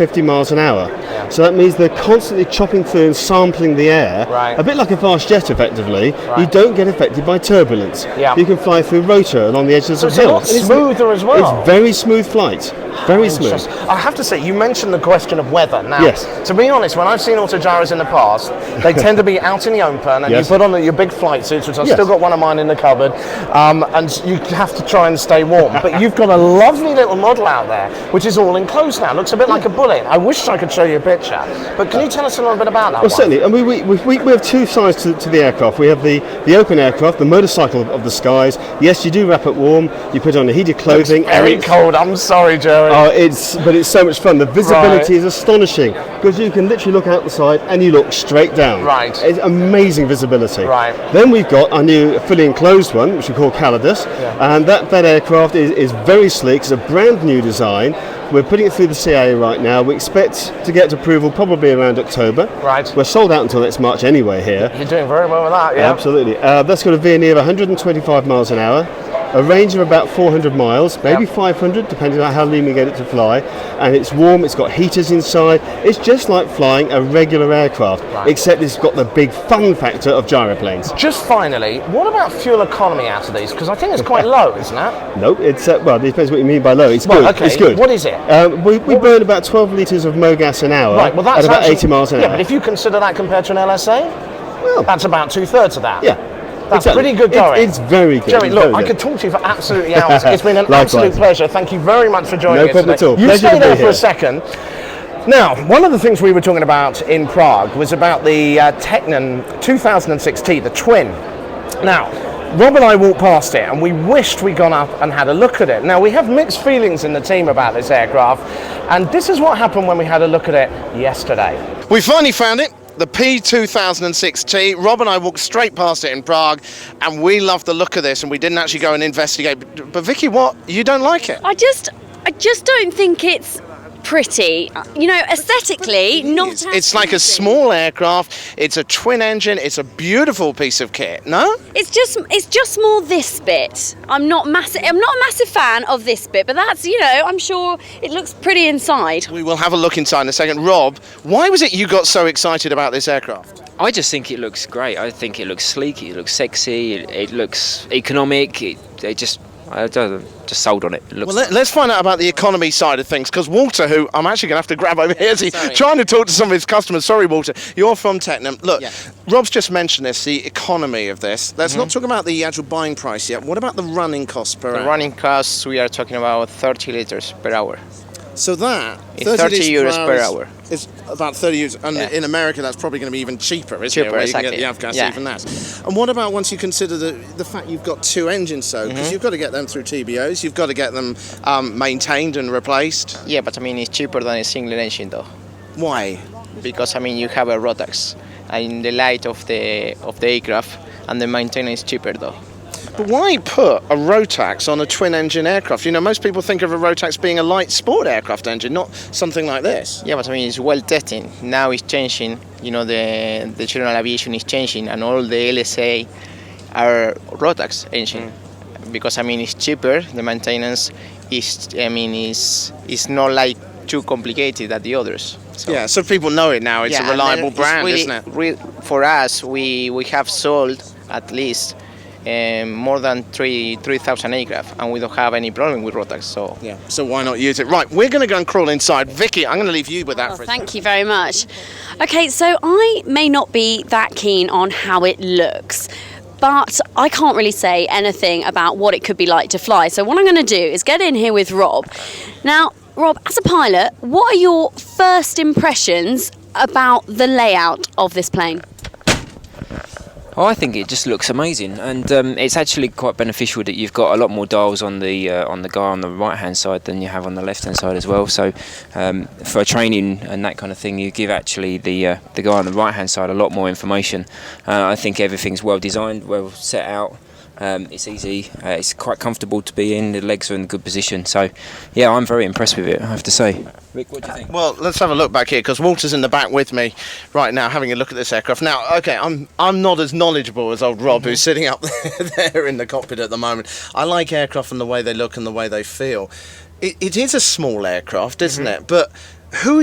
50 miles an hour. Yeah. So that means they're constantly chopping through and sampling the air, a bit like a fast jet effectively. You don't get affected by turbulence. Yeah. You can fly through rotor along the edges of hills. It's smoother as well. It's very smooth flight. Very smooth. I have to say, you mentioned the question of weather. Now, yes. To be honest, when I've seen autogyros in the past, they tend to be out in the open, and you put on your big flight suits, which I've still got one of mine in the cupboard, and you have to try and stay warm. But you've got a lovely little model out there, which is all enclosed now. Looks a bit like a bullet. I wish I could show you a picture. But can you tell us a little bit about that one? Certainly. I mean, we have two sides to the aircraft. We have the open aircraft, the motorcycle of the skies. Yes, you do wrap it warm. You put on a heated clothing. It's very cold. I'm sorry, Jerry. But it's so much fun. The visibility is astonishing because you can literally look out the side and you look straight down. Right. It's amazing visibility. Right. Then we've got our new fully enclosed one, which we call Calidus, and that aircraft is very sleek. It's a brand new design. We're putting it through the CAA right now. We expect to get approval probably around October. Right. We're sold out until next March anyway here. You're doing very well with that, yeah. Absolutely. That's got a Veer 125 miles an hour. A range of about 400 miles, maybe 500, depending on how lean we get it to fly. And it's warm, it's got heaters inside. It's just like flying a regular aircraft, except it's got the big fun factor of gyroplanes. Just finally, what about fuel economy out of these? Because I think it's quite low, isn't it? No, it's, well, it depends what you mean by low. It's good. Okay. It's good. What is it? We burn about 12 litres of MoGas an hour at about 80 miles an hour. Yeah, but if you consider that compared to an LSA, well, that's about 2/3 of that. Yeah. That's pretty good going. It's very good. Jerry, look, I could talk to you for absolutely hours. It's been an absolute pleasure. Thank you very much for joining us. No problem at all. You stay there for a second. Now, one of the things we were talking about in Prague was about the Tecnam 2006T, the twin. Now, Rob and I walked past it and we wished we'd gone up and had a look at it. Now, we have mixed feelings in the team about this aircraft, and this is what happened when we had a look at it yesterday. We finally found it. The P2006T. Rob and I walked straight past it in Prague, and we loved the look of this, and we didn't actually go and investigate. But Vicky, what? You don't like it? I just don't think it's pretty. You know, aesthetically, not. It's like a small aircraft. It's a twin engine. It's a beautiful piece of kit. No? It's just more this bit. I'm not a massive fan of this bit, but that's, you know, I'm sure it looks pretty inside. We will have a look inside in a second. Rob, why was it you got so excited about this aircraft? I just think it looks great. I think it looks sleek. It looks sexy. It looks economic. I just sold on it. Well, let's find out about the economy side of things, because Walter, who I'm actually going to have to grab over here, is trying to talk to some of his customers. Sorry, Walter. You're from Tecnam. Look, Rob's just mentioned this, the economy of this. Let's not talk about the actual buying price yet. What about the running costs per hour? The running costs, we are talking about 30 litres per hour. So that, 30 euros per hour. It's about 30 euros, and in America that's probably going to be even cheaper, isn't it? Where exactly. You can get the avgas even that. And what about once you consider the fact you've got two engines, because you've got to get them through TBOs, you've got to get them maintained and replaced? Yeah, but I mean it's cheaper than a single engine though. Why? Because I mean you have a Rotax in the light of the aircraft, and the maintenance is cheaper though. But why put a Rotax on a twin-engine aircraft? You know, most people think of a Rotax being a light sport aircraft engine, not something like this. Yeah, but I mean, it's well tested. Now it's changing. You know, the general aviation is changing, and all the LSA are Rotax engine. Because I mean, it's cheaper. The maintenance is not like too complicated than the others. So. Yeah, so people know it now. It's a reliable brand, really, isn't it? For us, we have sold at least more than 3,000 aircraft, and we don't have any problem with Rotax. So yeah, so why not use it? Right, we're going to go and crawl inside. Vicky, I'm going to leave you with that. Thank you very much. Okay, so I may not be that keen on how it looks, but I can't really say anything about what it could be like to fly. So what I'm going to do is get in here with Rob. Now, Rob, as a pilot, what are your first impressions about the layout of this plane? Oh, I think it just looks amazing, and it's actually quite beneficial that you've got a lot more dials on the guy on the right hand side than you have on the left hand side as well. So for training and that kind of thing, you give actually the guy on the right hand side a lot more information. I think everything's well designed, well set out. It's easy, it's quite comfortable to be in, the legs are in a good position, so yeah, I'm very impressed with it, I have to say. Rick, what do you think? Well, let's have a look back here, because Walter's in the back with me right now having a look at this aircraft. Now, okay, I'm not as knowledgeable as old Rob, who's sitting up there in the cockpit at the moment. I like aircraft and the way they look and the way they feel. It is a small aircraft, isn't it? But who